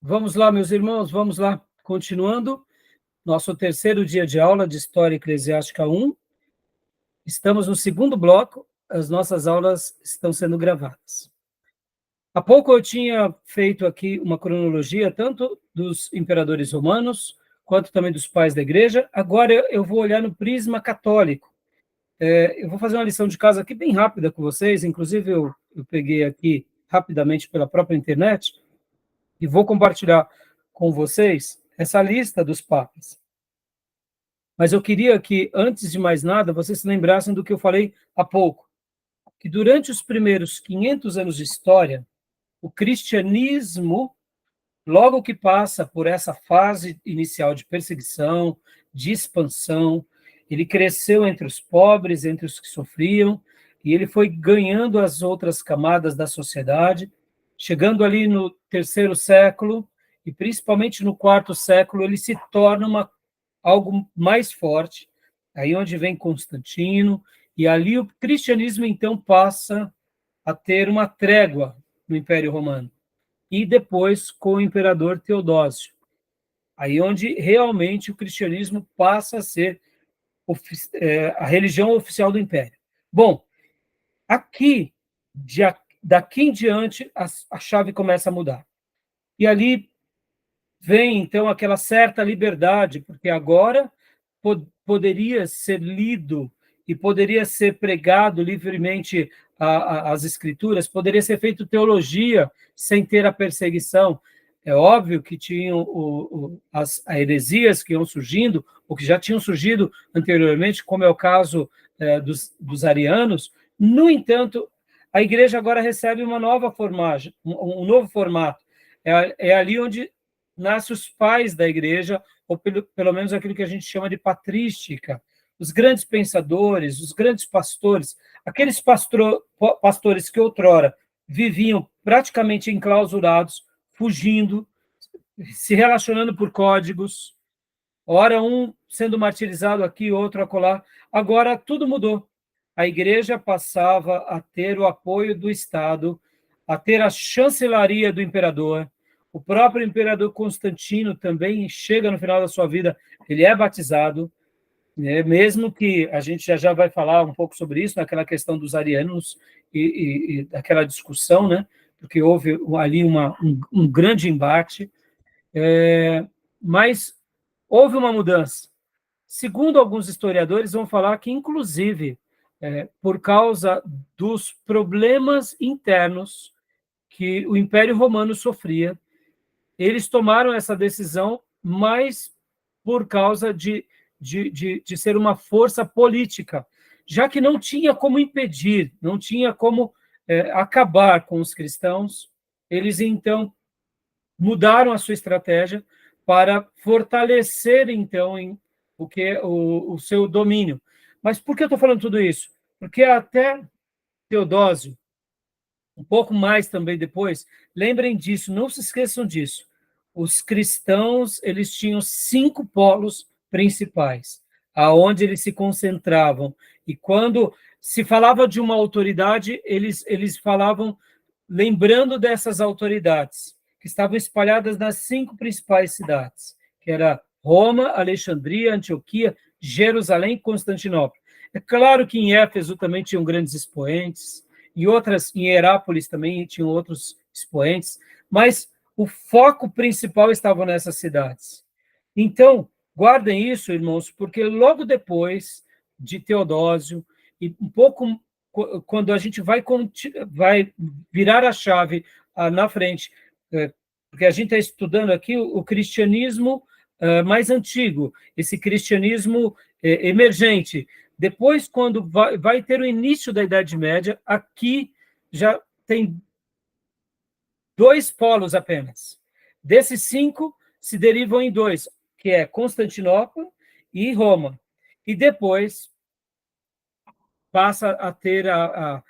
Vamos lá, meus irmãos, vamos lá. Continuando nosso terceiro dia de aula de História Eclesiástica 1. Estamos no segundo bloco, as nossas aulas estão sendo gravadas. Há pouco eu tinha feito aqui uma cronologia, tanto dos imperadores romanos, quanto também dos pais da igreja. Agora eu vou olhar no prisma católico. Eu vou fazer uma lição de casa aqui bem rápida com vocês, inclusive eu peguei aqui rapidamente pela própria internet, e vou compartilhar com vocês essa lista dos papas. Mas eu queria que, antes de mais nada, vocês se lembrassem do que eu falei há pouco, que durante os primeiros 500 anos de história, o cristianismo, logo que passa por essa fase inicial de perseguição, de expansão, ele cresceu entre os pobres, entre os que sofriam, e ele foi ganhando as outras camadas da sociedade, chegando ali no terceiro século, e principalmente no quarto século, ele se torna algo mais forte, aí onde vem Constantino, e ali o cristianismo então passa a ter uma trégua no Império Romano, e depois com o imperador Teodósio, aí onde realmente o cristianismo passa a ser a religião oficial do Império. Bom, aqui, daqui em diante, a chave começa a mudar. E ali vem, então, aquela certa liberdade, porque agora poderia ser lido e poderia ser pregado livremente as escrituras, poderia ser feito teologia sem ter a perseguição. É óbvio que tinham as heresias que iam surgindo, ou que já tinham surgido anteriormente, como é o caso dos arianos. No entanto, a igreja agora recebe uma nova formagem, um novo formato. É ali onde nascem os pais da igreja, ou pelo menos aquilo que a gente chama de patrística, os grandes pensadores, os grandes pastores, aqueles pastores que outrora viviam praticamente enclausurados, fugindo, se relacionando por códigos, ora um sendo martirizado aqui, outro acolá. Agora tudo mudou. A igreja passava a ter o apoio do Estado, a ter a chancelaria do imperador. O próprio imperador Constantino também chega no final da sua vida, ele é batizado, né? Mesmo que a gente já vai falar um pouco sobre isso, naquela questão dos arianos e daquela discussão, né? Porque houve ali um grande embate, mas houve uma mudança. Segundo alguns historiadores, vão falar que, inclusive, por causa dos problemas internos que o Império Romano sofria, eles tomaram essa decisão mais por causa de ser uma força política, já que não tinha como impedir, não tinha como acabar com os cristãos, eles então mudaram a sua estratégia para fortalecer, então, o seu domínio. Mas por que eu estou falando tudo isso? Porque até Teodósio, um pouco mais também depois, lembrem disso, não se esqueçam disso. Os cristãos, eles tinham 5 polos principais, aonde eles se concentravam. E quando se falava de uma autoridade, eles falavam lembrando dessas autoridades, que estavam espalhadas nas 5 principais cidades, que era Roma, Alexandria, Antioquia, Jerusalém e Constantinopla. É claro que em Éfeso também tinham grandes expoentes, em Herápolis também tinham outros expoentes, mas o foco principal estava nessas cidades. Então, guardem isso, irmãos, porque logo depois de Teodósio, e um pouco quando a gente vai virar a chave na frente, porque a gente está estudando aqui o cristianismo mais antigo, esse cristianismo emergente. Depois, quando vai ter o início da Idade Média, aqui já tem 2 polos apenas. Desses 5, se derivam em 2, que é Constantinopla e Roma. E depois passa a ter a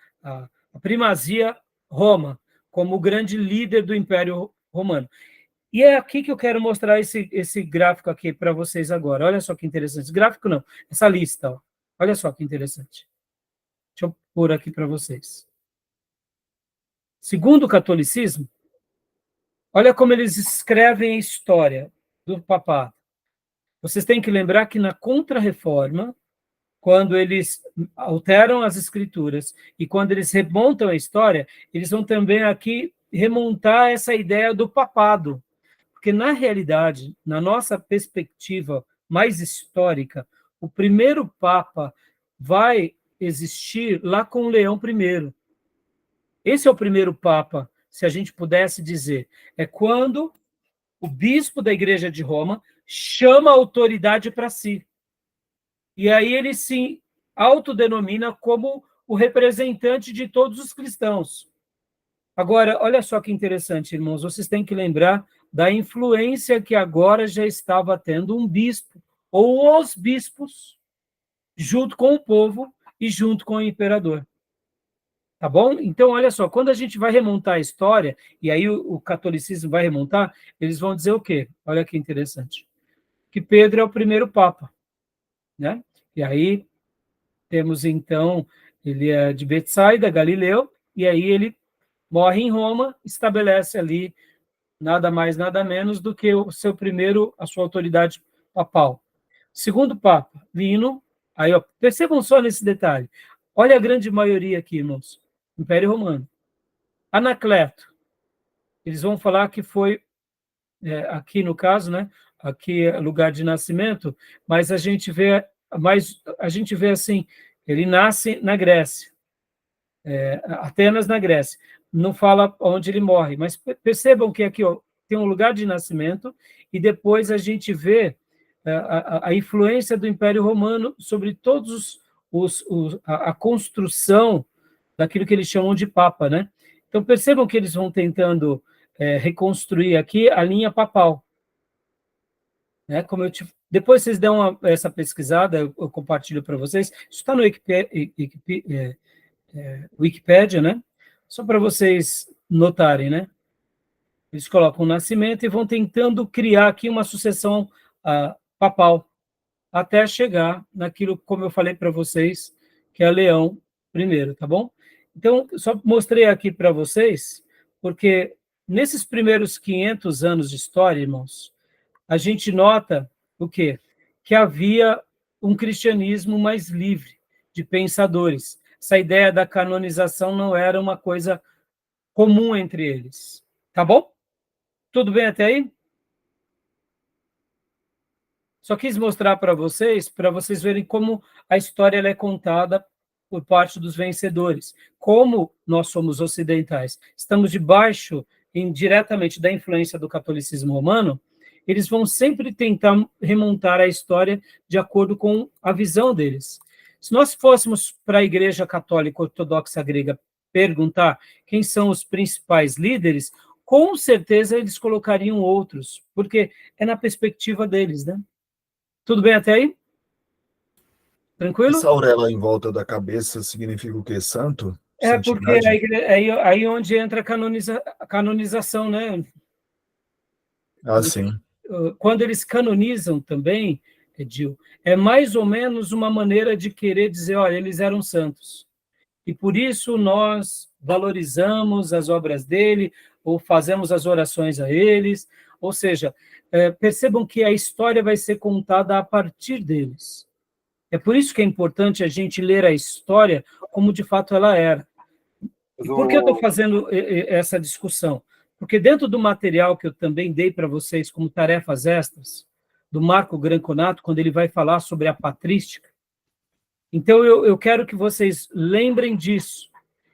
primazia Roma, como o grande líder do Império Romano. E é aqui que eu quero mostrar esse gráfico aqui para vocês agora. Olha só que interessante. Esse gráfico não, essa lista. Ó. Olha só que interessante. Deixa eu pôr aqui para vocês. Segundo o catolicismo, Olha como eles escrevem a história do papado. Vocês têm que lembrar que na Contra-Reforma, quando eles alteram as escrituras e quando eles remontam a história, eles vão também aqui remontar essa ideia do papado. Porque, na realidade, na nossa perspectiva mais histórica, o primeiro Papa vai existir lá com Leão I. Esse é o primeiro Papa, se a gente pudesse dizer. É quando o bispo da Igreja de Roma chama a autoridade para si. E aí ele se autodenomina como o representante de todos os cristãos. Agora, olha só que interessante, irmãos, vocês têm que lembrar da influência que agora já estava tendo um bispo, ou os bispos, junto com o povo e junto com o imperador. Tá bom? Então, olha só, quando a gente vai remontar a história, e aí o catolicismo vai remontar, eles vão dizer o quê? Olha que interessante. Que Pedro é o primeiro papa, né? E aí temos, então, ele é de Betsaida, Galileu, e aí ele morre em Roma, estabelece ali nada mais, nada menos do que a sua autoridade papal. Segundo Papa, Lino, aí, ó, percebam só nesse detalhe. Olha a grande maioria aqui, irmãos. Império Romano. Anacleto, eles vão falar que foi, aqui no caso, né? Aqui é lugar de nascimento, mas a gente vê assim, ele nasce na Grécia, Atenas na Grécia. Não fala onde ele morre, mas percebam que aqui, ó, tem um lugar de nascimento e depois a gente vê a influência do Império Romano sobre todos a construção daquilo que eles chamam de Papa, né? Então percebam que eles vão tentando reconstruir aqui a linha papal, né? Como depois vocês dão essa pesquisada, eu compartilho para vocês. Isso está no Wikipédia, né? Só para vocês notarem, né? Eles colocam o nascimento e vão tentando criar aqui uma sucessão papal, até chegar naquilo, como eu falei para vocês, que é Leão I, tá bom? Então, só mostrei aqui para vocês, porque nesses primeiros 500 anos de história, irmãos, a gente nota o quê? Que havia um cristianismo mais livre de pensadores. Essa ideia da canonização não era uma coisa comum entre eles. Tá bom? Tudo bem até aí? Só quis mostrar para vocês verem como a história ela é contada por parte dos vencedores. Como nós somos ocidentais, estamos debaixo indiretamente da influência do catolicismo romano, eles vão sempre tentar remontar a história de acordo com a visão deles. Se nós fôssemos para a Igreja Católica Ortodoxa Grega perguntar quem são os principais líderes, com certeza eles colocariam outros, porque é na perspectiva deles, né? Tudo bem até aí? Tranquilo? Essa auréola em volta da cabeça significa o quê? Santo? É porque Santidade? aí onde entra a canonização, né? Ah, sim. Quando eles canonizam também, Edil, é mais ou menos uma maneira de querer dizer, olha, eles eram santos. E por isso nós valorizamos as obras dele, ou fazemos as orações a eles. Ou seja, percebam que a história vai ser contada a partir deles. É por isso que é importante a gente ler a história como de fato ela era. E por que eu estou fazendo essa discussão? Porque dentro do material que eu também dei para vocês como tarefas extras, do Marco Granconato, quando ele vai falar sobre a patrística, então eu quero que vocês lembrem disso,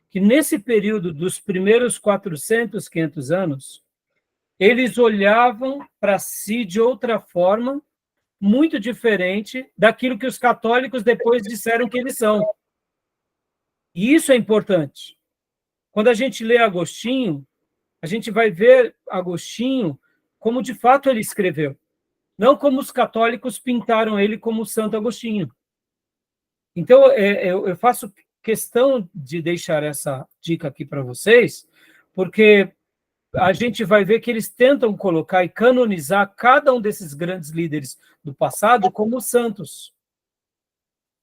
que nesse período dos primeiros 400, 500 anos, eles olhavam para si de outra forma, muito diferente daquilo que os católicos depois disseram que eles são. E isso é importante. Quando a gente lê Agostinho, a gente vai ver Agostinho como de fato ele escreveu, não como os católicos pintaram ele como Santo Agostinho. Então, eu faço questão de deixar essa dica aqui para vocês, porque a gente vai ver que eles tentam colocar e canonizar cada um desses grandes líderes do passado como santos.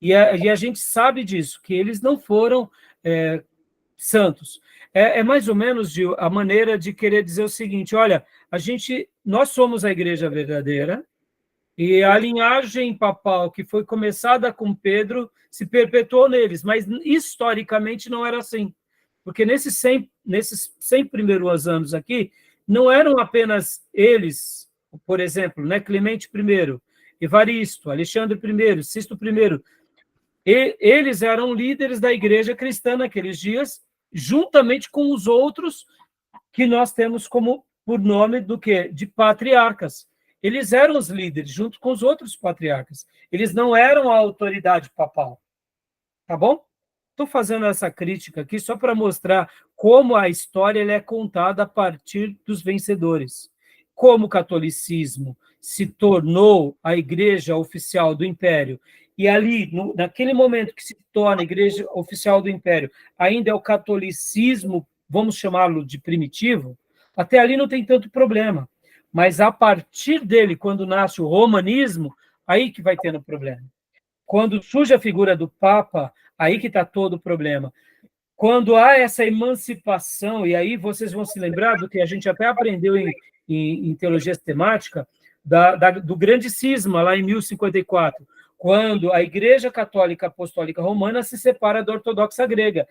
E a gente sabe disso, que eles não foram santos. É mais ou menos a maneira de querer dizer o seguinte: olha, nós somos a igreja verdadeira, e a linhagem papal que foi começada com Pedro se perpetuou neles, mas historicamente não era assim. Porque nesses 100 primeiros anos aqui, não eram apenas eles, por exemplo, né, Clemente I, Evaristo, Alexandre I, Sisto I, eles eram líderes da igreja cristã naqueles dias, juntamente com os outros que nós temos como por nome do quê? De patriarcas. Eles eram os líderes, junto com os outros patriarcas. Eles não eram a autoridade papal. Tá bom? Estou fazendo essa crítica aqui só para mostrar como a história é contada a partir dos vencedores. Como o catolicismo se tornou a igreja oficial do Império, e ali, naquele momento que se torna a igreja oficial do Império, ainda é o catolicismo, vamos chamá-lo de primitivo, até ali não tem tanto problema. Mas a partir dele, quando nasce o romanismo, aí que vai tendo problema. Quando surge a figura do Papa, aí que está todo o problema. Quando há essa emancipação, e aí vocês vão se lembrar do que a gente até aprendeu em teologia sistemática, do grande cisma, lá em 1054, quando a Igreja Católica Apostólica Romana se separa da ortodoxa grega.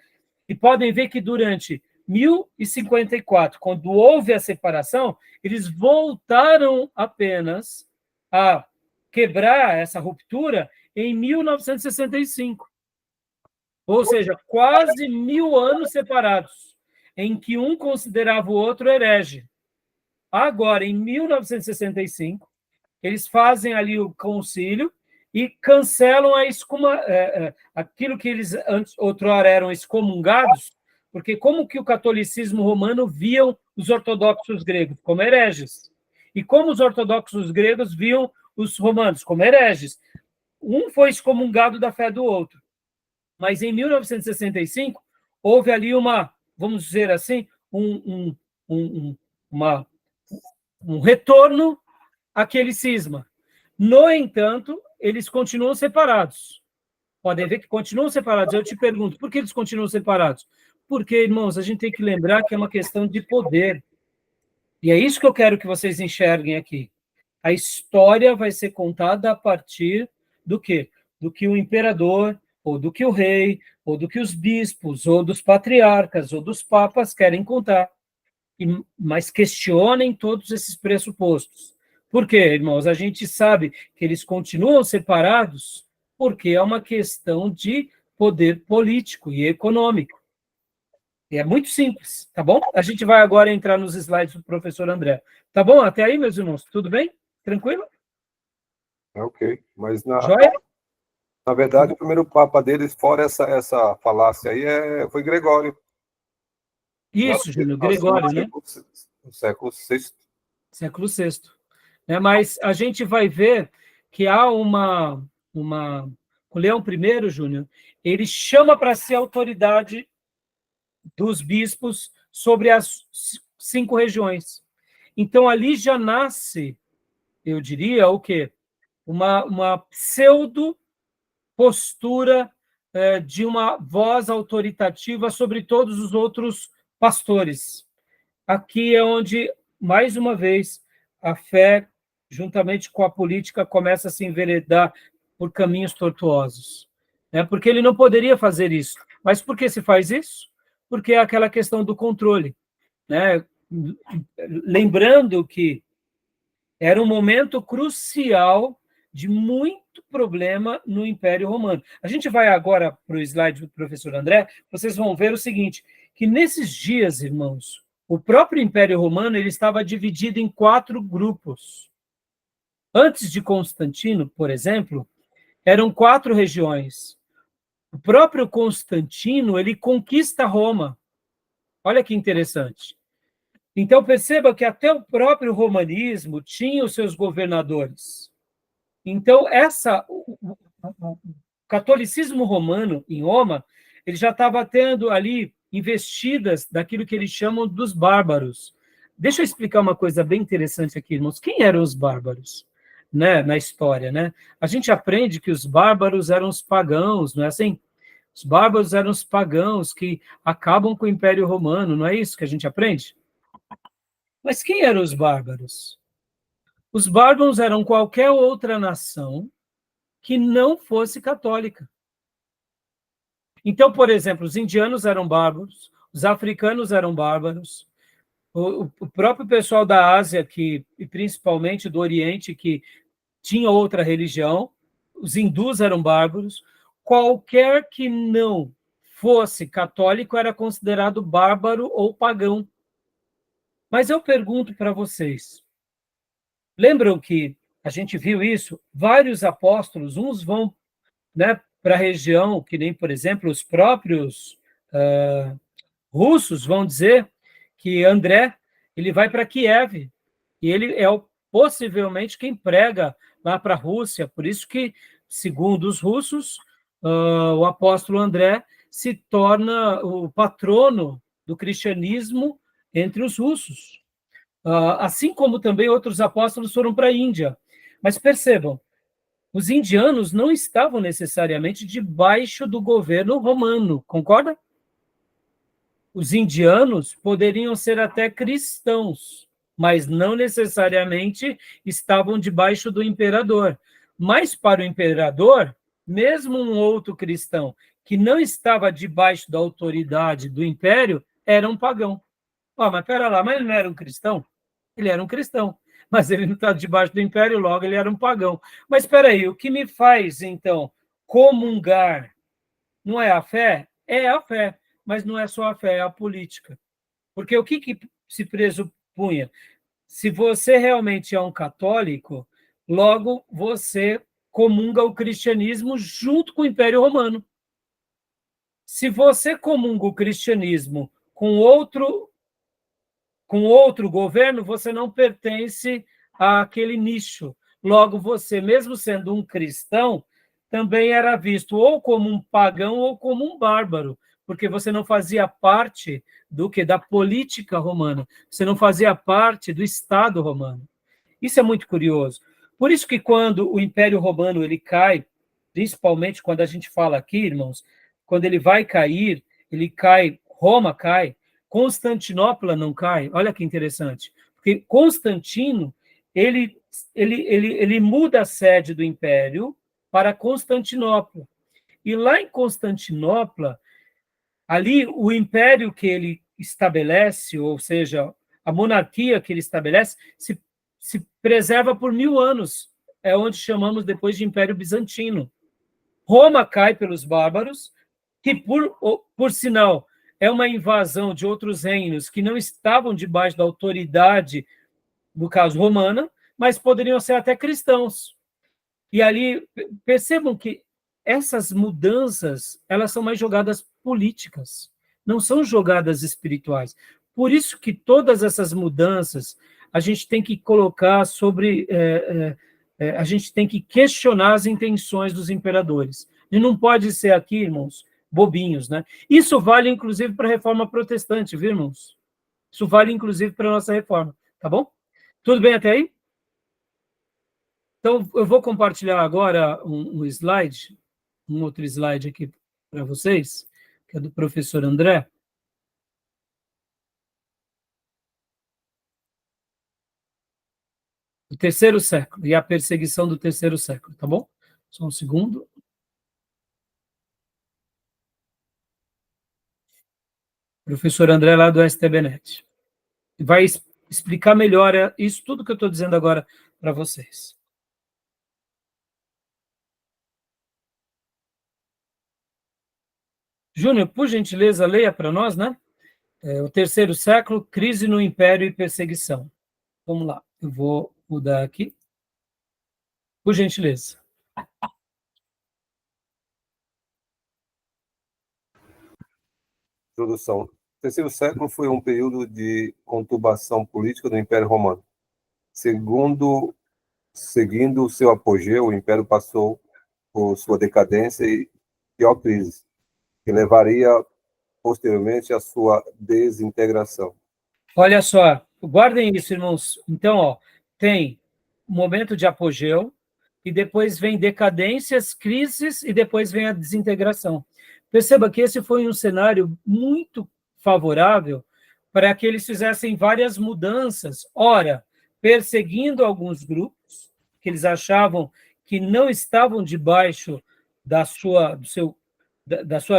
E podem ver que durante 1054, quando houve a separação, eles voltaram apenas a quebrar essa ruptura em 1965. Ou seja, quase 1000 anos separados, em que um considerava o outro herege. Agora, em 1965, eles fazem ali o concílio e cancelam aquilo que eles outrora eram excomungados, porque como que o catolicismo romano viam os ortodoxos gregos? Como hereges. E como os ortodoxos gregos viam os romanos? Como hereges. Um foi excomungado da fé do outro. Mas em 1965, houve ali vamos dizer assim, um retorno àquele cisma. No entanto, eles continuam separados. Podem ver que continuam separados. Eu te pergunto, por que eles continuam separados? Porque, irmãos, a gente tem que lembrar que é uma questão de poder. E é isso que eu quero que vocês enxerguem aqui. A história vai ser contada a partir do quê? Do que o imperador, ou do que o rei, ou do que os bispos, ou dos patriarcas, ou dos papas querem contar. Mas questionem todos esses pressupostos. Por quê, irmãos? A gente sabe que eles continuam separados porque é uma questão de poder político e econômico. E é muito simples, tá bom? A gente vai agora entrar nos slides do professor André. Tá bom? Até aí, meus irmãos? Tudo bem? Tranquilo? É ok. Mas, Joia? na verdade, o primeiro papa deles, fora essa falácia aí, foi Gregório. Isso, Júnior, Gregório, né? No século VI. Século VI. Mas a gente vai ver que há o Leão I, Júnior, ele chama para si a autoridade dos bispos sobre as 5 regiões. Então, ali já nasce, eu diria, o quê? Uma pseudo-postura de uma voz autoritativa sobre todos os outros pastores. Aqui é onde, mais uma vez, a fé, juntamente com a política, começa a se enveredar por caminhos tortuosos. Porque ele não poderia fazer isso. Mas por que se faz isso? Porque é aquela questão do controle. Lembrando que era um momento crucial de muito problema no Império Romano. A gente vai agora para o slide do professor André, vocês vão ver o seguinte, que nesses dias, irmãos, o próprio Império Romano ele estava dividido em 4 grupos. Antes de Constantino, por exemplo, eram 4 regiões. O próprio Constantino ele conquista Roma. Olha que interessante. Então, perceba que até o próprio romanismo tinha os seus governadores. Então, o catolicismo romano em Roma, ele já estava tendo ali investidas daquilo que eles chamam dos bárbaros. Deixa eu explicar uma coisa bem interessante aqui, irmãos. Quem eram os bárbaros, na história, A gente aprende que os bárbaros eram os pagãos, não é assim? Os bárbaros eram os pagãos que acabam com o Império Romano, não é isso que a gente aprende? Mas quem eram os bárbaros? Os bárbaros eram qualquer outra nação que não fosse católica. Então, por exemplo, os indianos eram bárbaros, os africanos eram bárbaros, o próprio pessoal da Ásia, e principalmente do Oriente, que tinha outra religião, os hindus eram bárbaros, qualquer que não fosse católico era considerado bárbaro ou pagão. Mas eu pergunto para vocês, lembram que a gente viu isso? Vários apóstolos, uns vão, né, para a região, que nem, por exemplo, os próprios russos vão dizer que André ele vai para Kiev, e ele é possivelmente quem prega lá para a Rússia. Por isso que, segundo os russos, o apóstolo André se torna o patrono do cristianismo entre os russos. Assim como também outros apóstolos foram para a Índia. Mas percebam, os indianos não estavam necessariamente debaixo do governo romano, concorda? Os indianos poderiam ser até cristãos, mas não necessariamente estavam debaixo do imperador. Mas para o imperador, mesmo um outro cristão que não estava debaixo da autoridade do império, era um pagão. Mas espera lá, mas ele não era um cristão? Ele era um cristão, mas ele não está debaixo do império, logo ele era um pagão. Mas espera aí, o que me faz, então, comungar não é a fé? É a fé, mas não é só a fé, é a política. Porque o que se presupunha? Se você realmente é um católico, logo você comunga o cristianismo junto com o Império Romano. Se você comunga o cristianismo com outro governo, você não pertence àquele nicho. Logo, você, mesmo sendo um cristão, também era visto ou como um pagão ou como um bárbaro, porque você não fazia parte da política romana, você não fazia parte do Estado romano. Isso é muito curioso. Por isso que quando o Império Romano ele cai, principalmente quando a gente fala aqui, irmãos, quando ele vai cair, ele cai, Roma cai, Constantinopla não cai. Olha que interessante. Porque Constantino, ele muda a sede do império para Constantinopla. E lá em Constantinopla, ali o império que ele estabelece, ou seja, a monarquia que ele estabelece, se preserva por 1000 anos. É onde chamamos depois de Império Bizantino. Roma cai pelos bárbaros, que, por sinal, é uma invasão de outros reinos que não estavam debaixo da autoridade, no caso romana, mas poderiam ser até cristãos. E ali, percebam que essas mudanças, elas são mais jogadas políticas, não são jogadas espirituais. Por isso que todas essas mudanças, a gente tem que colocar sobre... a gente tem que questionar as intenções dos imperadores. E não pode ser aqui, irmãos, bobinhos, né? Isso vale, inclusive, para a reforma protestante, viu, irmãos? Isso vale, inclusive, para a nossa reforma, tá bom? Tudo bem até aí? Então, eu vou compartilhar agora um slide, um outro slide aqui para vocês, que é do professor André. O terceiro século, e a perseguição do terceiro século, tá bom? Só um segundo. Professor André, lá do STBnet. Vai explicar melhor isso tudo que eu estou dizendo agora para vocês. Júnior, por gentileza, leia para nós, né? O terceiro século, crise no império e perseguição. Vamos lá, eu vou mudar aqui. Por gentileza. Introdução. O terceiro século foi um período de conturbação política do Império Romano. Seguindo o seu apogeu, o Império passou por sua decadência e pior crise, que levaria posteriormente à sua desintegração. Olha só, guardem isso, irmãos. Então, tem momento de apogeu, e depois vem decadências, crises, e depois vem a desintegração. Perceba que esse foi um cenário muito favorável para que eles fizessem várias mudanças. Ora, perseguindo alguns grupos que eles achavam que não estavam debaixo da sua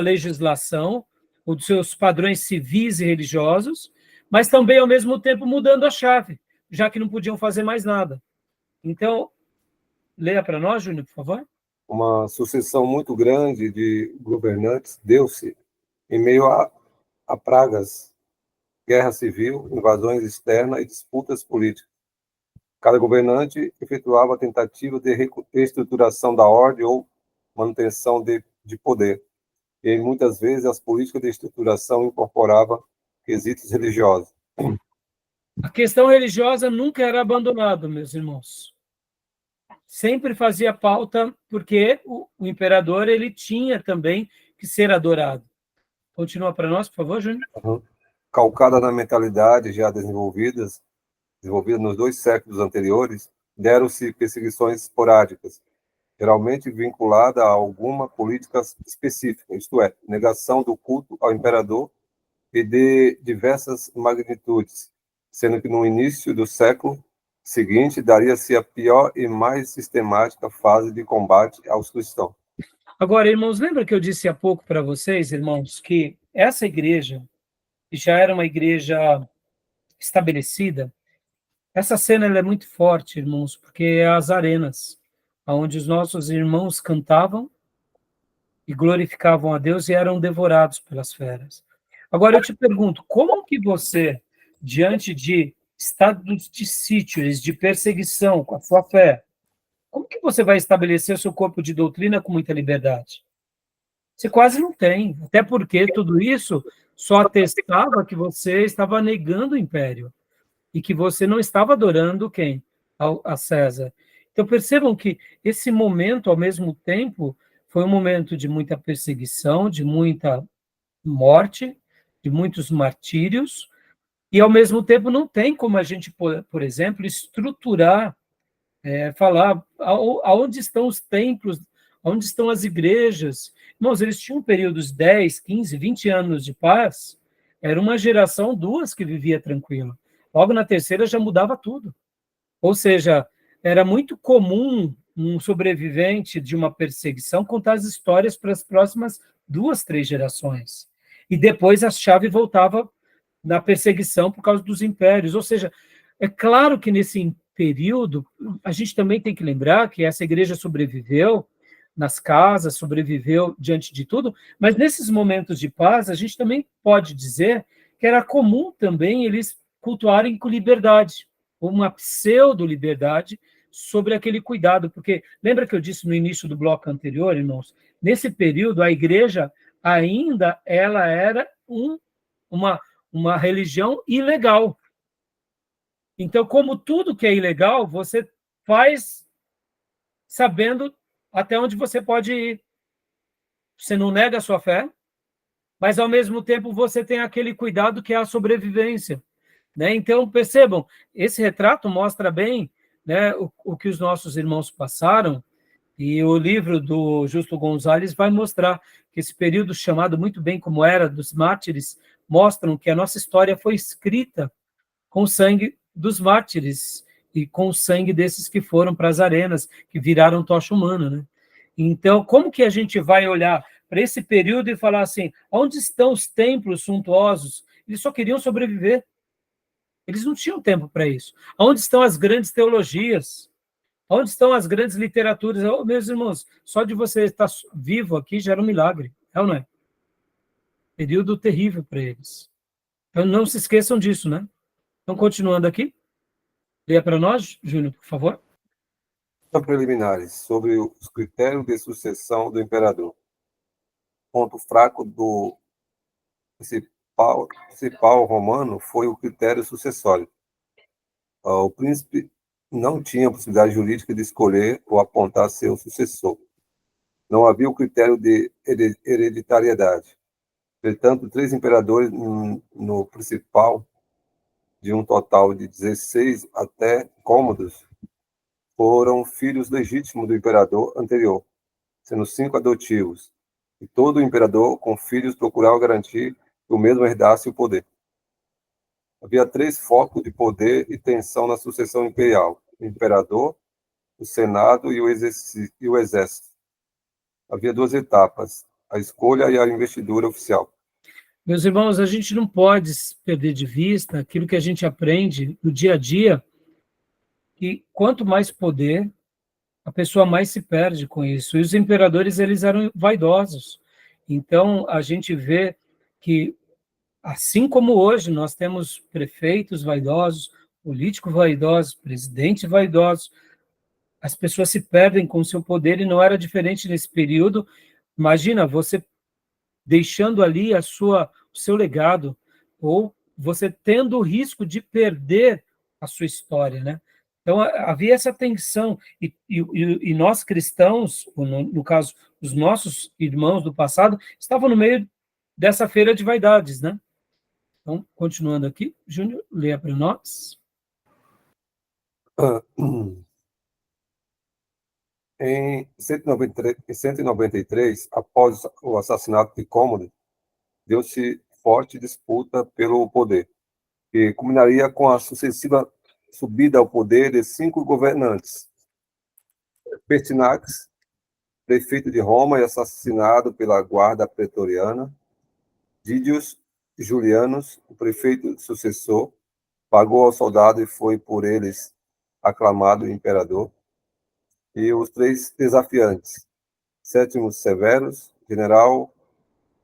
legislação, ou dos seus padrões civis e religiosos, mas também, ao mesmo tempo, mudando a chave, já que não podiam fazer mais nada. Então, leia para nós, Júnior, por favor. Uma sucessão muito grande de governantes deu-se em meio a pragas, guerra civil, invasões externas e disputas políticas. Cada governante efetuava a tentativa de reestruturação da ordem ou manutenção de poder. E muitas vezes as políticas de estruturação incorporavam quesitos religiosos. A questão religiosa nunca era abandonada, meus irmãos. Sempre fazia pauta, porque o imperador ele tinha também que ser adorado. Continua para nós, por favor, Júnior. Calcada na mentalidade já desenvolvida nos 2 séculos anteriores, deram-se perseguições esporádicas, geralmente vinculada a alguma política específica, isto é, negação do culto ao imperador e de diversas magnitudes, sendo que no início do século seguinte daria-se a pior e mais sistemática fase de combate aos cristãos. Agora, irmãos, lembra que eu disse há pouco para vocês, irmãos, que essa igreja, que já era uma igreja estabelecida, essa cena ela é muito forte, irmãos, porque é as arenas, onde os nossos irmãos cantavam e glorificavam a Deus e eram devorados pelas feras. Agora eu te pergunto, como que você, diante de estados de sítio, de perseguição com a sua fé, como que você vai estabelecer o seu corpo de doutrina com muita liberdade? Você quase não tem, até porque tudo isso só atestava que você estava negando o império e que você não estava adorando quem? A César. Então percebam que esse momento, ao mesmo tempo, foi um momento de muita perseguição, de muita morte, de muitos martírios, e ao mesmo tempo não tem como a gente, por exemplo, estruturar, falar aonde estão os templos, onde estão as igrejas. Irmãos, eles tinham períodos 10, 15, 20 anos de paz, era uma geração, 2 que vivia tranquila. Logo na terceira já mudava tudo. Ou seja, era muito comum um sobrevivente de uma perseguição contar as histórias para as próximas 2, 3 gerações. E depois a chave voltava na perseguição por causa dos impérios. Ou seja, é claro que nesse período, a gente também tem que lembrar que essa igreja sobreviveu nas casas, sobreviveu diante de tudo, mas nesses momentos de paz, a gente também pode dizer que era comum também eles cultuarem com liberdade, uma pseudo-liberdade sobre aquele cuidado, porque lembra que eu disse no início do bloco anterior, irmãos, nesse período a igreja ainda ela era uma religião ilegal. Então, como tudo que é ilegal, você faz sabendo até onde você pode ir. Você não nega a sua fé, mas ao mesmo tempo você tem aquele cuidado que é a sobrevivência. Né? Então, percebam, esse retrato mostra bem, né, o que os nossos irmãos passaram, e o livro do Justo Gonzalez vai mostrar que esse período chamado muito bem como era dos mártires, mostram que a nossa história foi escrita com o sangue dos mártires e com o sangue desses que foram para as arenas, que viraram tocha humana. Né? Então, como que a gente vai olhar para esse período e falar assim, onde estão os templos suntuosos? Eles só queriam sobreviver. Eles não tinham tempo para isso. Onde estão as grandes teologias? Onde estão as grandes literaturas? Oh, meus irmãos, só de você estar vivo aqui já era um milagre, é ou não é? Período terrível para eles. Então, não se esqueçam disso, né? Então, continuando aqui. Leia para nós, Júnior, por favor. Preliminares sobre os critérios de sucessão do imperador. Ponto fraco do principal romano foi o critério sucessório. O príncipe não tinha possibilidade jurídica de escolher ou apontar seu sucessor. Não havia o critério de hereditariedade. Portanto, 3 imperadores no principal, de um total de 16 até cômodos, foram filhos legítimos do imperador anterior, sendo 5 adotivos. E todo imperador com filhos procurava garantir que o mesmo herdasse o poder. Havia 3 focos de poder e tensão na sucessão imperial: o imperador, o senado e o exército. Havia 2 etapas: a escolha e a investidura oficial. Meus irmãos, a gente não pode perder de vista aquilo que a gente aprende no dia a dia, que quanto mais poder, a pessoa mais se perde com isso. E os imperadores, eles eram vaidosos. Então, a gente vê que, assim como hoje, nós temos prefeitos vaidosos, políticos vaidosos, presidentes vaidosos, as pessoas se perdem com o seu poder, e não era diferente nesse período. Imagina, você deixando ali o seu legado, ou você tendo o risco de perder a sua história, né? Então, havia essa tensão, e nós cristãos, no caso, os nossos irmãos do passado, estavam no meio dessa feira de vaidades, né? Então, continuando aqui, Júnior, leia para nós. Em 193, após o assassinato de Cômodo, deu-se forte disputa pelo poder, que culminaria com a sucessiva subida ao poder de 5 governantes. Pertinax, prefeito de Roma e assassinado pela guarda pretoriana. Didius Julianus, o prefeito sucessor, pagou ao soldado e foi por eles aclamado imperador. E os 3 desafiantes: Sétimo Severus, general,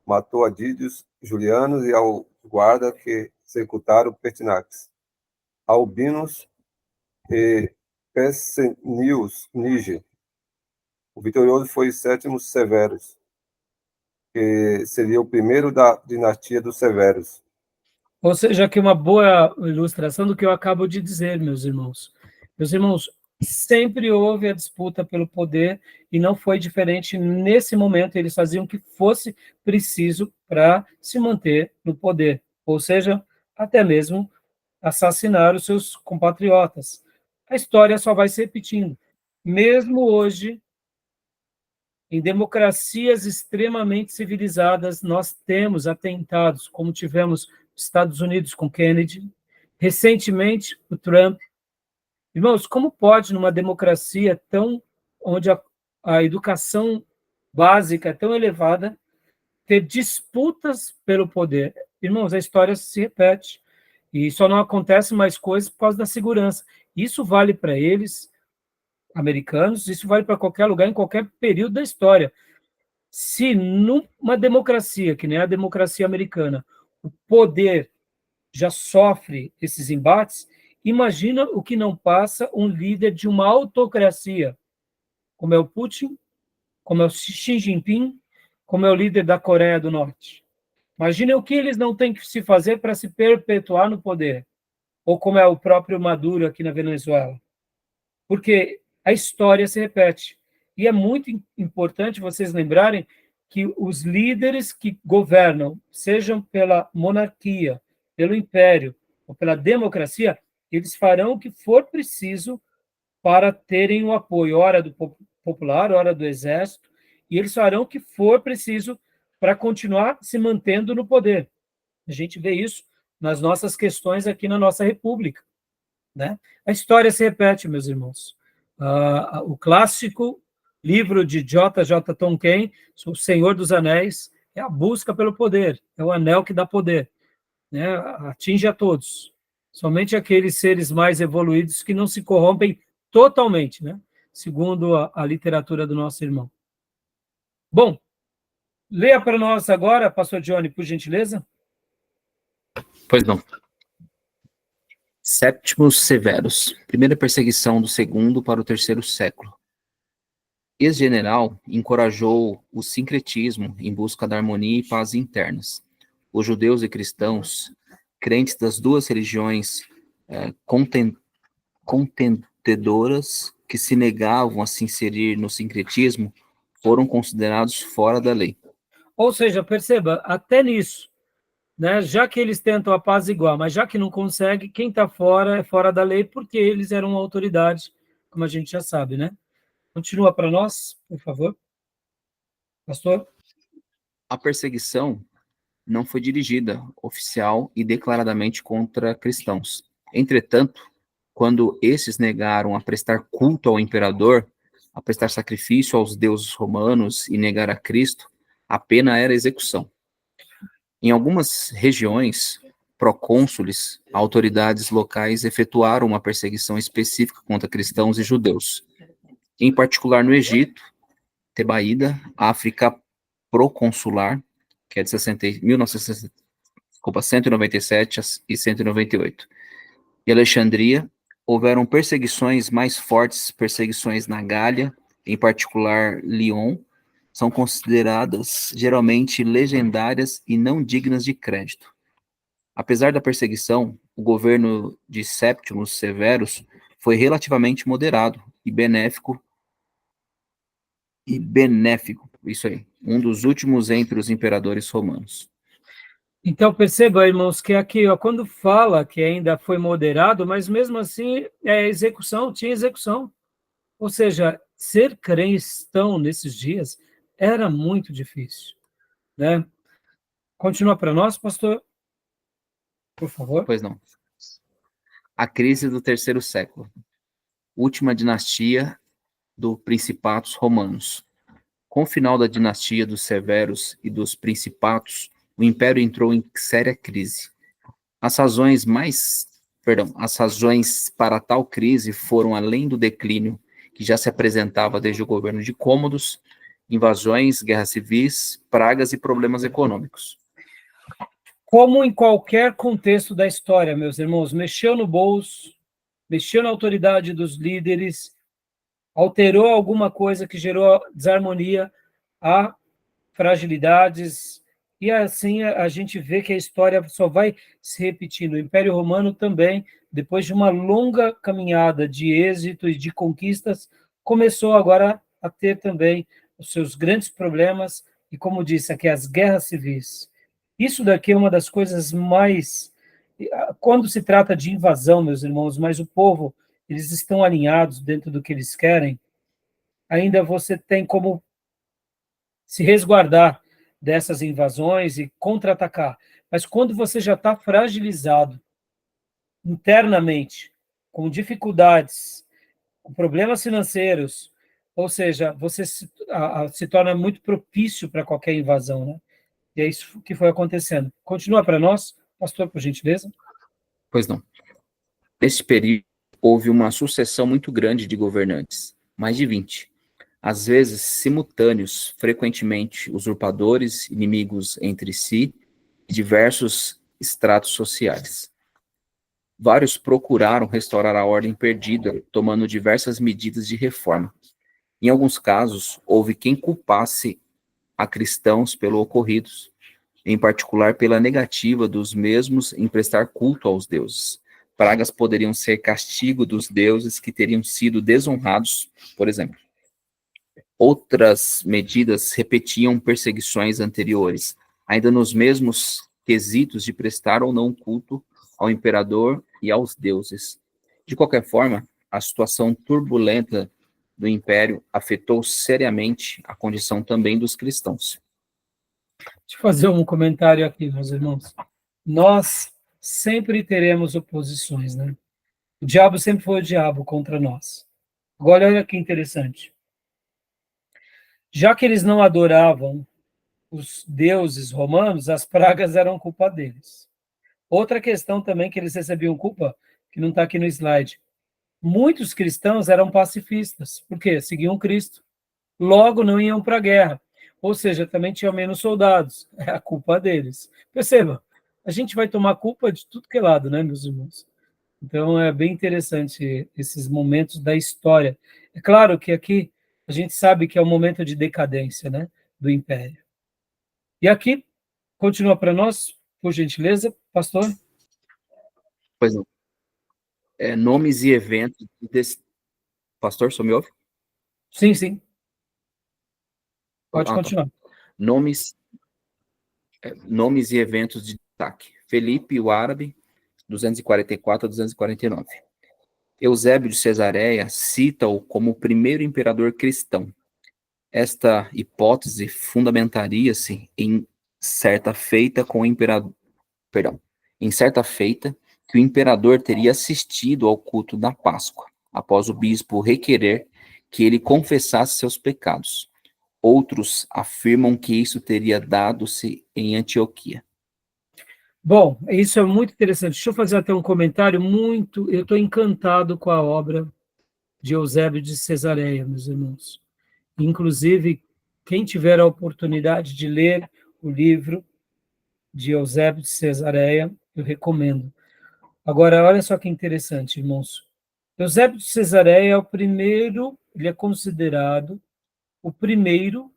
matou a Didius Julianus e ao guarda que executaram Pertinax. Albinus e Pescennius Niger. O vitorioso foi Sétimo Severus, que seria o primeiro da dinastia dos Severos. Ou seja, aqui uma boa ilustração do que eu acabo de dizer, meus irmãos. Meus irmãos, sempre houve a disputa pelo poder, e não foi diferente nesse momento. Eles faziam o que fosse preciso para se manter no poder, ou seja, até mesmo assassinar os seus compatriotas. A história só vai se repetindo. Mesmo hoje, em democracias extremamente civilizadas, nós temos atentados, como tivemos nos Estados Unidos com Kennedy, recentemente o Trump. Irmãos, como pode, numa democracia onde a educação básica é tão elevada, ter disputas pelo poder? Irmãos, a história se repete, e só não acontece mais coisas por causa da segurança. Isso vale para eles, americanos, isso vale para qualquer lugar, em qualquer período da história. Se numa democracia, que nem a democracia americana, o poder já sofre esses embates, imagina o que não passa um líder de uma autocracia, como é o Putin, como é o Xi Jinping, como é o líder da Coreia do Norte. Imagina o que eles não têm que se fazer para se perpetuar no poder, ou como é o próprio Maduro aqui na Venezuela. Porque a história se repete. E é muito importante vocês lembrarem que os líderes que governam, sejam pela monarquia, pelo império ou pela democracia, eles farão o que for preciso para terem o apoio, ora do popular, ora do exército, e eles farão o que for preciso para continuar se mantendo no poder. A gente vê isso nas nossas questões aqui na nossa república, né? A história se repete, meus irmãos. O clássico livro de J.J. Tolkien, O Senhor dos Anéis, é a busca pelo poder, é o anel que dá poder, né? Atinge a todos. Somente aqueles seres mais evoluídos que não se corrompem totalmente, né? Segundo a literatura do nosso irmão. Bom, leia para nós agora, pastor Johnny, por gentileza. Pois não. Sétimos Severus, primeira perseguição do 2º para o 3º século. Ex-general encorajou o sincretismo em busca da harmonia e paz internas. Os judeus e cristãos, crentes das 2 religiões contendedoras que se negavam a se inserir no sincretismo, foram considerados fora da lei. Ou seja, perceba, até nisso, né? Já que eles tentam apaziguar, mas já que não consegue, quem está fora é fora da lei, porque eles eram uma autoridade, como a gente já sabe, né? Continua para nós, por favor. Pastor? A perseguição não foi dirigida oficial e declaradamente contra cristãos. Entretanto, quando esses negaram a prestar culto ao imperador, a prestar sacrifício aos deuses romanos e negar a Cristo, a pena era execução. Em algumas regiões, procônsules, autoridades locais efetuaram uma perseguição específica contra cristãos e judeus. Em particular no Egito, Tebaída, África proconsular, que é de 197 e 198. E Alexandria, houveram perseguições mais fortes, perseguições na Gália, em particular Lyon, são consideradas geralmente legendárias e não dignas de crédito. Apesar da perseguição, o governo de Séptimos Severus foi relativamente moderado e benéfico, isso aí, um dos últimos entre os imperadores romanos. Então, perceba, irmãos, que aqui, ó, quando fala que ainda foi moderado, mas mesmo assim, tinha execução. Ou seja, ser cristão nesses dias era muito difícil, né? Continua para nós, pastor, por favor. Pois não. A crise do terceiro século. Última dinastia do Principatos Romanos. Com o final da dinastia dos Severos e dos Principatos, o Império entrou em séria crise. As razões para tal crise foram além do declínio que já se apresentava desde o governo de Cômodos, invasões, guerras civis, pragas e problemas econômicos. Como em qualquer contexto da história, meus irmãos, mexeu no bolso, mexeu na autoridade dos líderes, alterou alguma coisa que gerou desarmonia, há fragilidades, e assim a gente vê que a história só vai se repetindo. O Império Romano também, depois de uma longa caminhada de êxito e de conquistas, começou agora a ter também os seus grandes problemas, e como disse aqui, as guerras civis. Isso daqui é uma das coisas mais... Quando se trata de invasão, meus irmãos, mas o povo, eles estão alinhados dentro do que eles querem, ainda você tem como se resguardar dessas invasões e contra-atacar. Mas quando você já está fragilizado internamente, com dificuldades, com problemas financeiros, ou seja, você se torna muito propício para qualquer invasão, né? E é isso que foi acontecendo. Continua para nós, pastor, por gentileza. Pois não. Nesse período, houve uma sucessão muito grande de governantes, mais de 20. Às vezes simultâneos, frequentemente usurpadores, inimigos entre si, e diversos estratos sociais. Vários procuraram restaurar a ordem perdida, tomando diversas medidas de reforma. Em alguns casos, houve quem culpasse a cristãos pelo ocorrido, em particular pela negativa dos mesmos em prestar culto aos deuses. Pragas poderiam ser castigo dos deuses que teriam sido desonrados, por exemplo. Outras medidas repetiam perseguições anteriores, ainda nos mesmos quesitos de prestar ou não culto ao imperador e aos deuses. De qualquer forma, a situação turbulenta do império afetou seriamente a condição também dos cristãos. Deixa eu fazer um comentário aqui, meus irmãos. Nós sempre teremos oposições, né? O diabo sempre foi o diabo contra nós. Agora, olha que interessante. Já que eles não adoravam os deuses romanos, as pragas eram culpa deles. Outra questão também que eles recebiam culpa, que não está aqui no slide. Muitos cristãos eram pacifistas, porque seguiam Cristo. Logo, não iam para a guerra. Ou seja, também tinham menos soldados. É a culpa deles. Perceba, a gente vai tomar culpa de tudo que é lado, né, meus irmãos? Então, é bem interessante esses momentos da história. É claro que aqui a gente sabe que é um momento de decadência, né, do Império. E aqui, continua para nós, por gentileza, pastor. Pois não. Nomes e eventos desse... Pastor, só me ouve? Sim, sim. Pode continuar. Tá. Nomes e eventos de destaque. Felipe o Árabe, 244 a 249. Eusébio de Cesareia cita-o como o primeiro imperador cristão. Esta hipótese fundamentaria-se em certa feita com o imperador, em certa feita que o imperador teria assistido ao culto da Páscoa, após o bispo requerer que ele confessasse seus pecados. Outros afirmam que isso teria dado-se em Antioquia. Bom, isso é muito interessante. Deixa eu fazer até um comentário muito... Eu estou encantado com a obra de Eusébio de Cesareia, meus irmãos. Inclusive, quem tiver a oportunidade de ler o livro de Eusébio de Cesareia, eu recomendo. Agora, olha só que interessante, irmãos. Eusébio de Cesareia é o primeiro, ele é considerado o primeiro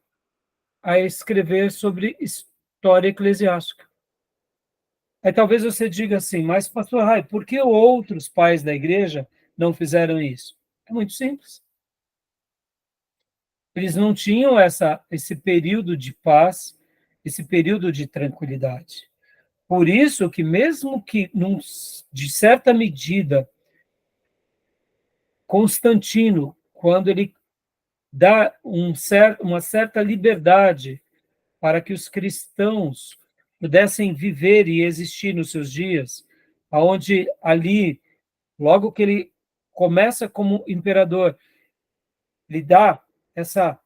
a escrever sobre história eclesiástica. Aí talvez você diga assim, mas pastor Rai, por que outros pais da igreja não fizeram isso? É muito simples. Eles não tinham esse período de paz, esse período de tranquilidade. Por isso que mesmo que, de certa medida, Constantino, quando ele dá uma certa liberdade para que os cristãos pudessem viver e existir nos seus dias, aonde ali, logo que ele começa como imperador, ele dá essa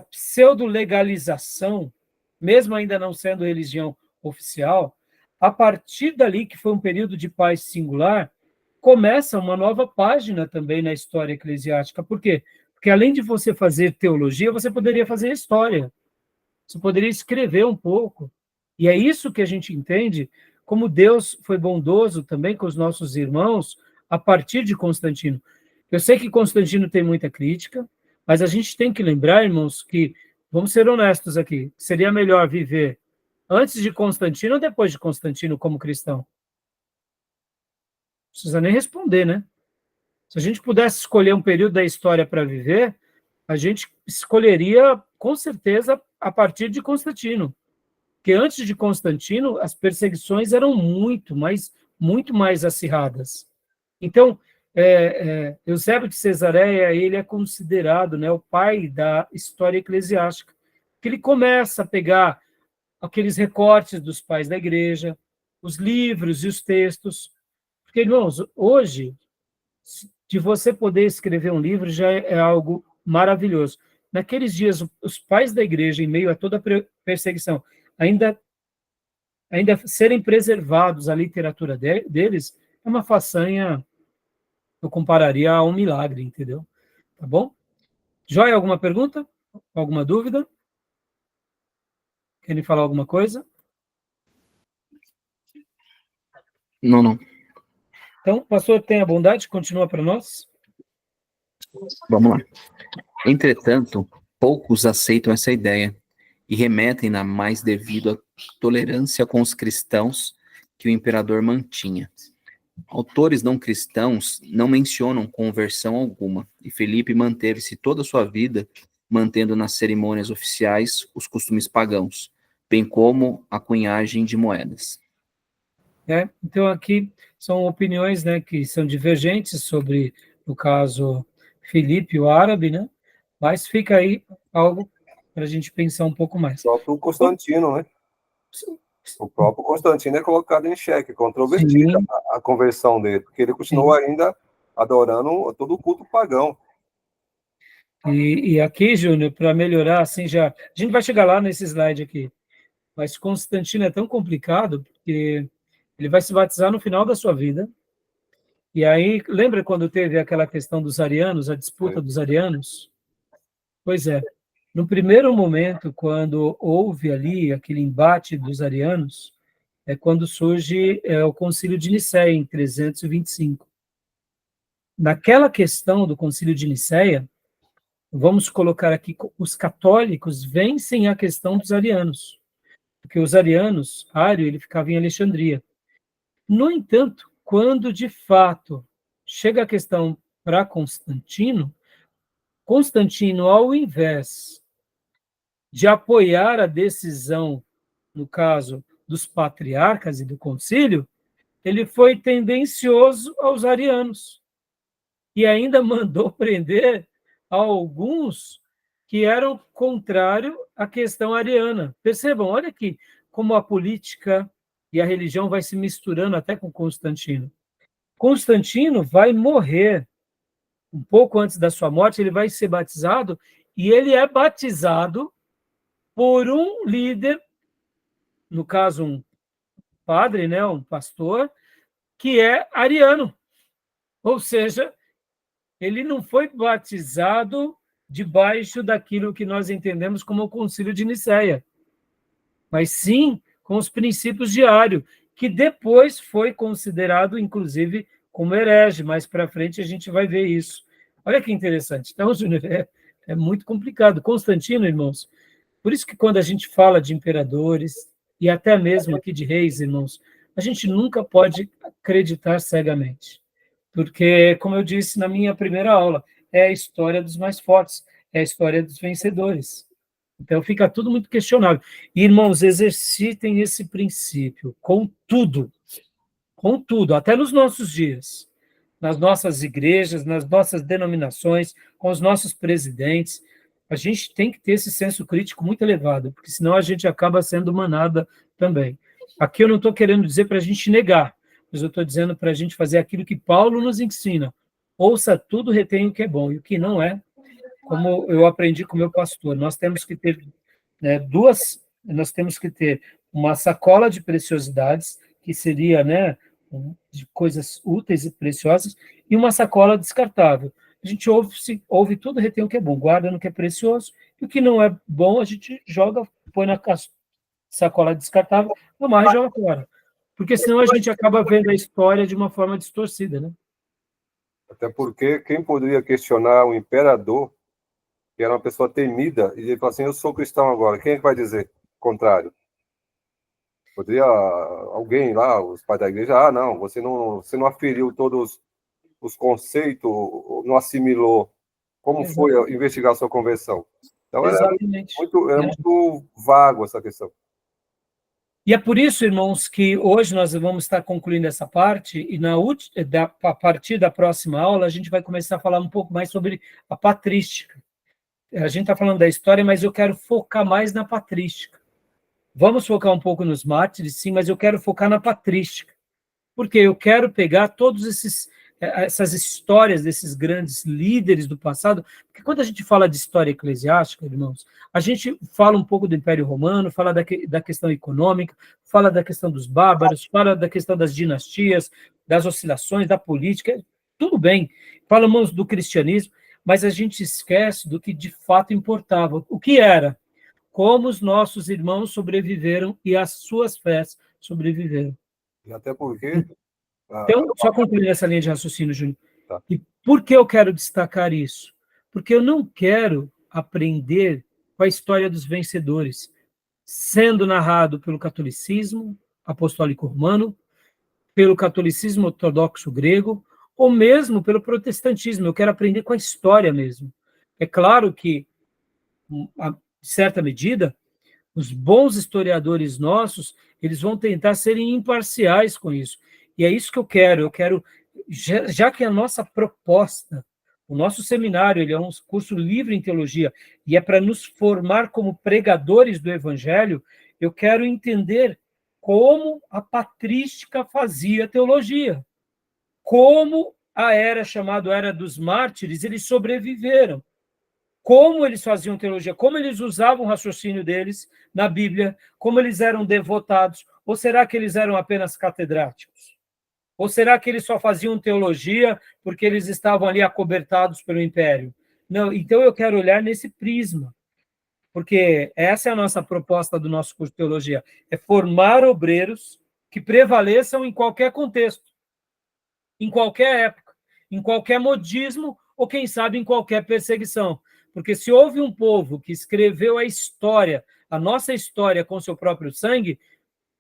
pseudo-legalização, mesmo ainda não sendo religião oficial, a partir dali, que foi um período de paz singular, começa uma nova página também na história eclesiástica. Por quê? Porque além de você fazer teologia, você poderia fazer história. Você poderia escrever um pouco. E é isso que a gente entende, como Deus foi bondoso também com os nossos irmãos a partir de Constantino. Eu sei que Constantino tem muita crítica, mas a gente tem que lembrar, irmãos, que, vamos ser honestos aqui, seria melhor viver antes de Constantino ou depois de Constantino como cristão? Não precisa nem responder, né? Se a gente pudesse escolher um período da história para viver, a gente escolheria, com certeza, a partir de Constantino. Porque antes de Constantino, as perseguições eram muito mais acirradas. Então, Eusébio de Cesareia, ele é considerado, né, o pai da história eclesiástica, que ele começa a pegar aqueles recortes dos pais da igreja, os livros e os textos. Porque, irmãos, hoje, de você poder escrever um livro já é algo maravilhoso. Naqueles dias, os pais da igreja, em meio a toda a perseguição, ainda serem preservados a literatura deles, é uma façanha, eu compararia a um milagre, entendeu? Tá bom? Joia, alguma pergunta? Alguma dúvida? Querem falar alguma coisa? Não. Então, pastor, tenha bondade, continua para nós. Vamos lá. Entretanto, poucos aceitam essa ideia e remetem-na mais devido à tolerância com os cristãos que o imperador mantinha. Autores não cristãos não mencionam conversão alguma, e Felipe manteve-se toda a sua vida mantendo nas cerimônias oficiais os costumes pagãos, bem como a cunhagem de moedas. Então, aqui são opiniões, né, que são divergentes sobre, no caso, Filipe, o árabe, né? Mas fica aí algo para a gente pensar um pouco mais. O próprio Constantino, né? O próprio Constantino é colocado em xeque, controvertida a conversão dele, porque ele continuou ainda adorando todo o culto pagão. E aqui, Júnior, para melhorar, assim, a gente vai chegar lá nesse slide aqui, mas Constantino é tão complicado, porque ele vai se batizar no final da sua vida, e aí, lembra quando teve aquela questão dos arianos, a disputa dos arianos? Pois é, no primeiro momento, quando houve ali aquele embate dos arianos, é quando surge o Concílio de Nicéia, em 325. Naquela questão do Concílio de Nicéia, vamos colocar aqui, os católicos vencem a questão dos arianos, porque os arianos, Ário, ele ficava em Alexandria. No entanto, quando de fato chega a questão para Constantino, ao invés de apoiar a decisão, no caso dos patriarcas e do concílio, ele foi tendencioso aos arianos e ainda mandou prender alguns que eram contrário à questão ariana. Percebam, olha aqui como a política e a religião vai se misturando até com Constantino. Constantino vai morrer um pouco antes da sua morte, ele vai ser batizado, e ele é batizado por um líder, no caso um padre, né, um pastor, que é ariano. Ou seja, ele não foi batizado debaixo daquilo que nós entendemos como o Concílio de Nicéia, mas sim com os princípios de Ário, que depois foi considerado, inclusive, como herege. Mais para frente a gente vai ver isso. Olha que interessante. Então, Júnior, é muito complicado. Constantino, irmãos, por isso que quando a gente fala de imperadores, e até mesmo aqui de reis, irmãos, a gente nunca pode acreditar cegamente. Porque, como eu disse na minha primeira aula, é a história dos mais fortes, é a história dos vencedores. Então, fica tudo muito questionável. E, irmãos, exercitem esse princípio com tudo, até nos nossos dias, nas nossas igrejas, nas nossas denominações, com os nossos presidentes. A gente tem que ter esse senso crítico muito elevado, porque senão a gente acaba sendo manada também. Aqui eu não estou querendo dizer para a gente negar, mas eu estou dizendo para a gente fazer aquilo que Paulo nos ensina. Ouça tudo, retenha o que é bom, e o que não é, como eu aprendi com o meu pastor, nós temos que ter nós temos que ter uma sacola de preciosidades, que seria, né, de coisas úteis e preciosas, e uma sacola descartável. A gente ouve tudo, retém o que é bom, guarda no que é precioso, e o que não é bom a gente joga, põe na sacola descartável, amarra e joga fora. Porque senão a gente acaba vendo a história de uma forma distorcida, né? Até porque quem poderia questionar o imperador, que era uma pessoa temida, e ele fala assim, eu sou cristão agora, quem é que vai dizer o contrário? Poderia alguém lá, os pais da igreja, não, você não aferiu todos os conceitos, não assimilou. Como foi investigar a sua conversão? Então, era muito vago essa questão. E é por isso, irmãos, que hoje nós vamos estar concluindo essa parte, e a partir da próxima aula a gente vai começar a falar um pouco mais sobre a patrística. A gente está falando da história, mas eu quero focar mais na patrística. Vamos focar um pouco nos mártires, sim, mas eu quero focar na patrística, porque eu quero pegar todos essas histórias desses grandes líderes do passado, porque quando a gente fala de história eclesiástica, irmãos, a gente fala um pouco do Império Romano, fala da questão econômica, fala da questão dos bárbaros, fala da questão das dinastias, das oscilações, da política, tudo bem, falamos do cristianismo, mas a gente esquece do que de fato importava. O que era? Como os nossos irmãos sobreviveram e as suas fés sobreviveram. E até porque... Então, só concluir essa linha de raciocínio, Júnior. Tá. E por que eu quero destacar isso? Porque eu não quero aprender com a história dos vencedores, sendo narrado pelo catolicismo apostólico romano, pelo catolicismo ortodoxo grego, ou mesmo pelo protestantismo. Eu quero aprender com a história mesmo. É claro que, a certa medida, os bons historiadores nossos, eles vão tentar serem imparciais com isso. E é isso que eu quero, já que a nossa proposta, o nosso seminário, ele é um curso livre em teologia, e é para nos formar como pregadores do evangelho, eu quero entender como a patrística fazia teologia, como a era chamada Era dos Mártires, eles sobreviveram, como eles faziam teologia, como eles usavam o raciocínio deles na Bíblia, como eles eram devotados, ou será que eles eram apenas catedráticos? Ou será que eles só faziam teologia porque eles estavam ali acobertados pelo império? Não, então eu quero olhar nesse prisma, porque essa é a nossa proposta do nosso curso de teologia, é formar obreiros que prevaleçam em qualquer contexto, em qualquer época, em qualquer modismo, ou quem sabe em qualquer perseguição. Porque se houve um povo que escreveu a história, a nossa história com seu próprio sangue,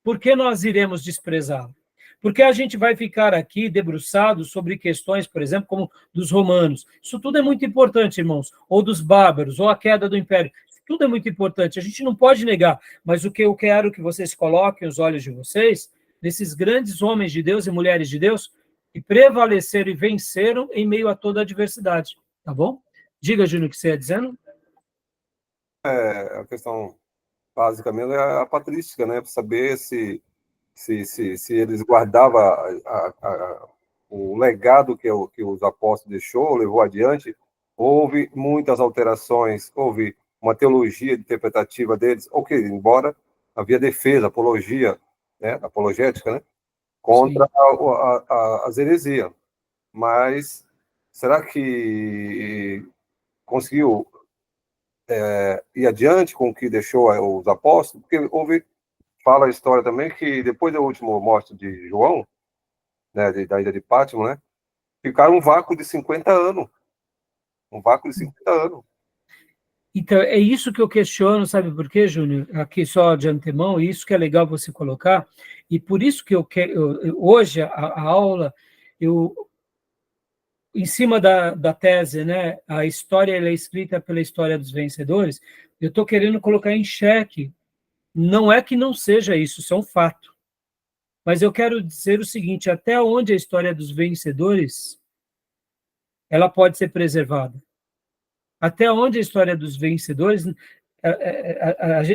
por que nós iremos desprezá-lo? Porque a gente vai ficar aqui debruçado sobre questões, por exemplo, como dos romanos. Isso tudo é muito importante, irmãos. Ou dos bárbaros, ou a queda do império. Isso tudo é muito importante. A gente não pode negar. Mas o que eu quero que vocês coloquem os olhos de vocês, nesses grandes homens de Deus e mulheres de Deus, que prevaleceram e venceram em meio a toda a adversidade. Tá bom? Diga, Júnior, o que você ia dizendo? a questão básica mesmo é a patrística, né? Para saber se eles guardavam o legado que os apóstolos deixou, levou adiante. Houve muitas alterações, houve uma teologia interpretativa deles, ok, embora havia defesa, apologia, né? Apologética, né? Contra as heresias. Mas será que conseguiu ir adiante com o que deixou os apóstolos? Porque fala a história também que depois da última morte de João, né, da ilha de Patmos, né, ficaram um vácuo de 50 anos. Um vácuo de 50 anos. Então, é isso que eu questiono, sabe por quê, Júnior? Aqui só de antemão, e isso que é legal você colocar, e por isso que hoje a aula, em cima da tese, né, a história ela é escrita pela história dos vencedores, eu estou querendo colocar em xeque, não é que não seja isso, isso é um fato, mas eu quero dizer o seguinte, até onde a história dos vencedores, ela pode ser preservada? Até onde a história dos vencedores,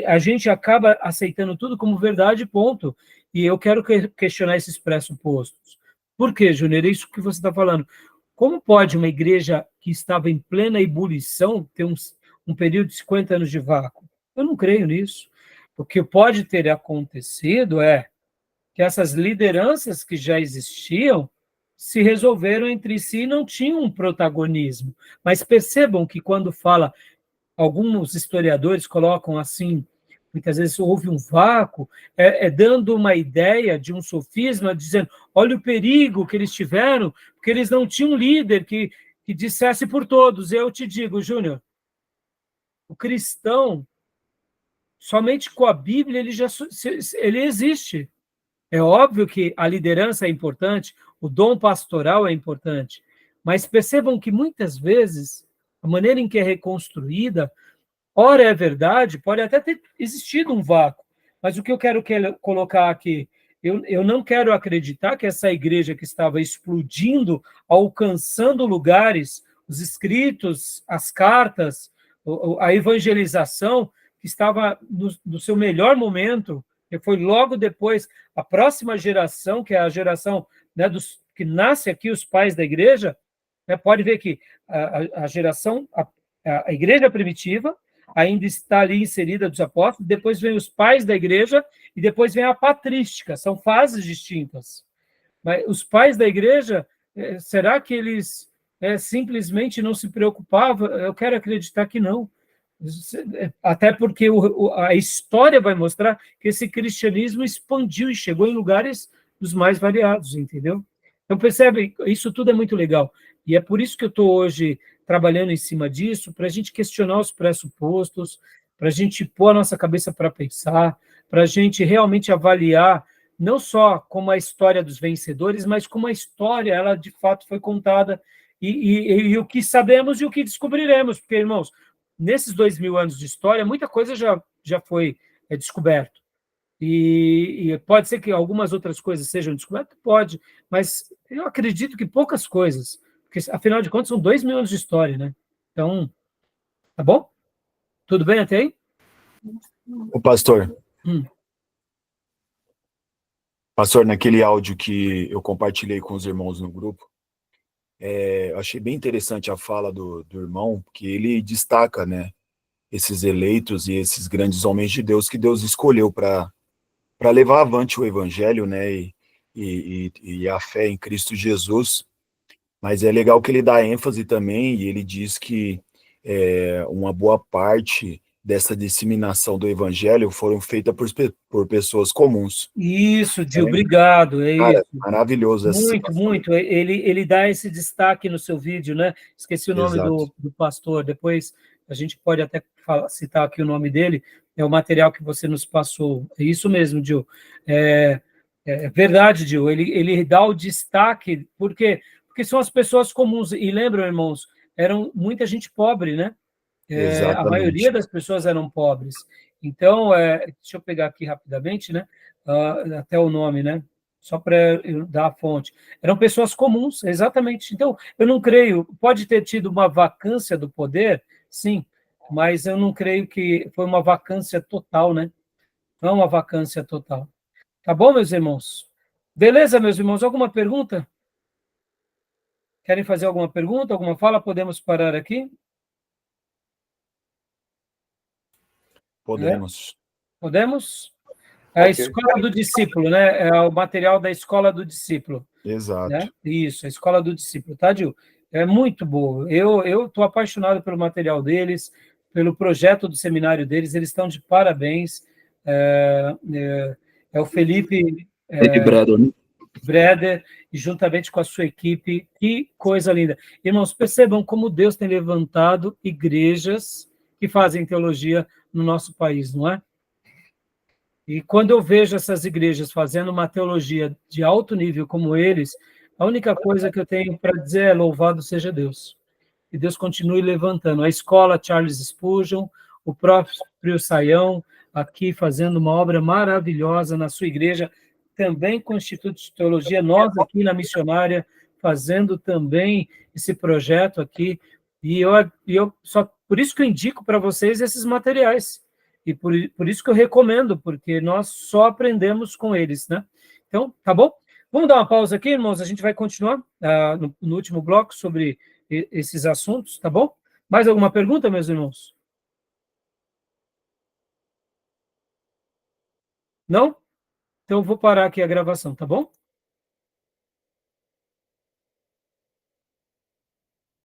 a gente acaba aceitando tudo como verdade, ponto. E eu quero questionar esses pressupostos. Por quê, Júnior? É isso que você está falando. Como pode uma igreja que estava em plena ebulição ter um período de 50 anos de vácuo? Eu não creio nisso. O que pode ter acontecido é que essas lideranças que já existiam se resolveram entre si e não tinham um protagonismo. Mas percebam que quando fala, alguns historiadores colocam assim, muitas vezes houve um vácuo, dando uma ideia de um sofisma, dizendo, olha o perigo que eles tiveram, porque eles não tinham um líder que dissesse por todos. Eu te digo, Júnior, o cristão, somente com a Bíblia, ele existe. É óbvio que a liderança é importante, o dom pastoral é importante, mas percebam que muitas vezes a maneira em que é reconstruída, ora é verdade, pode até ter existido um vácuo, mas o que eu quero colocar aqui, eu não quero acreditar que essa igreja que estava explodindo, alcançando lugares, os escritos, as cartas, a evangelização, que estava no seu melhor momento, que foi logo depois, a próxima geração, que é a geração, né, que nasce aqui, os pais da igreja, né, pode ver que a geração, a igreja primitiva, ainda está ali inserida dos apóstolos, depois vem os pais da igreja, e depois vem a patrística, são fases distintas. Mas os pais da igreja, será que eles simplesmente não se preocupavam? Eu quero acreditar que não. Até porque a história vai mostrar que esse cristianismo expandiu e chegou em lugares dos mais variados, entendeu? Então, percebe, isso tudo é muito legal. E é por isso que eu estou hoje trabalhando em cima disso, para a gente questionar os pressupostos, para a gente pôr a nossa cabeça para pensar, para a gente realmente avaliar não só como a história dos vencedores, mas como a história, ela de fato foi contada, e o que sabemos e o que descobriremos, porque, irmãos, nesses 2000 anos de história, muita coisa já foi descoberto. E pode ser que algumas outras coisas sejam descobertas? Pode, mas eu acredito que poucas coisas, porque, afinal de contas, são 2000 anos de história, né? Então, tá bom? Tudo bem até aí? O pastor, Hum. naquele áudio que eu compartilhei com os irmãos no grupo, eu achei bem interessante a fala do irmão, que ele destaca, né, esses eleitos e esses grandes homens de Deus que Deus escolheu para levar avante o evangelho, né, e a fé em Cristo Jesus. Mas é legal que ele dá ênfase também, e ele diz que uma boa parte dessa disseminação do evangelho foram feitas por pessoas comuns. Isso, Dio, obrigado, é Cara, isso. maravilhoso essa Muito, situação. muito. Ele dá esse destaque no seu vídeo, né? Esqueci o nome Exato. do pastor, depois a gente pode até citar aqui o nome dele, é o material que você nos passou. É isso mesmo, Dio. É verdade, Dio, ele dá o destaque, porque são as pessoas comuns, e lembram, irmãos, eram muita gente pobre, né? A maioria Exatamente. das pessoas eram pobres. Então, deixa eu pegar aqui rapidamente, né? Até o nome, né? Só para dar a fonte. Eram pessoas comuns, exatamente. Então, eu não creio. Pode ter tido uma vacância do poder, sim. mas eu não creio que foi uma vacância total, né? Não é uma vacância total. Tá bom, meus irmãos? Beleza, meus irmãos? Alguma pergunta? Querem fazer alguma pergunta, alguma fala? Podemos parar aqui? Podemos. Podemos? É a Ok. escola do discípulo, né? É o material da escola do discípulo, Exato. né? Isso, a escola do discípulo, tá, Gil? É muito boa. Eu estou apaixonado pelo material deles, pelo projeto do seminário deles, eles estão de parabéns. É o Felipe Breder, e juntamente com a sua equipe, que coisa linda. Irmãos, percebam como Deus tem levantado igrejas que fazem teologia no nosso país, não é? E quando eu vejo essas igrejas fazendo uma teologia de alto nível como eles, a única coisa que eu tenho para dizer é louvado seja Deus. Que Deus continue levantando. A escola Charles Spurgeon, o próprio Saião, aqui fazendo uma obra maravilhosa na sua igreja, também com o Instituto de Teologia, nós aqui na Missionária, fazendo também esse projeto aqui. E eu só por isso que eu indico para vocês esses materiais. E por isso que eu recomendo, porque nós só aprendemos com eles, né? Então, tá bom? Vamos dar uma pausa aqui, irmãos, a gente vai continuar no último bloco sobre esses assuntos, tá bom? Mais alguma pergunta, meus irmãos? Não? Então eu vou parar aqui a gravação, tá bom?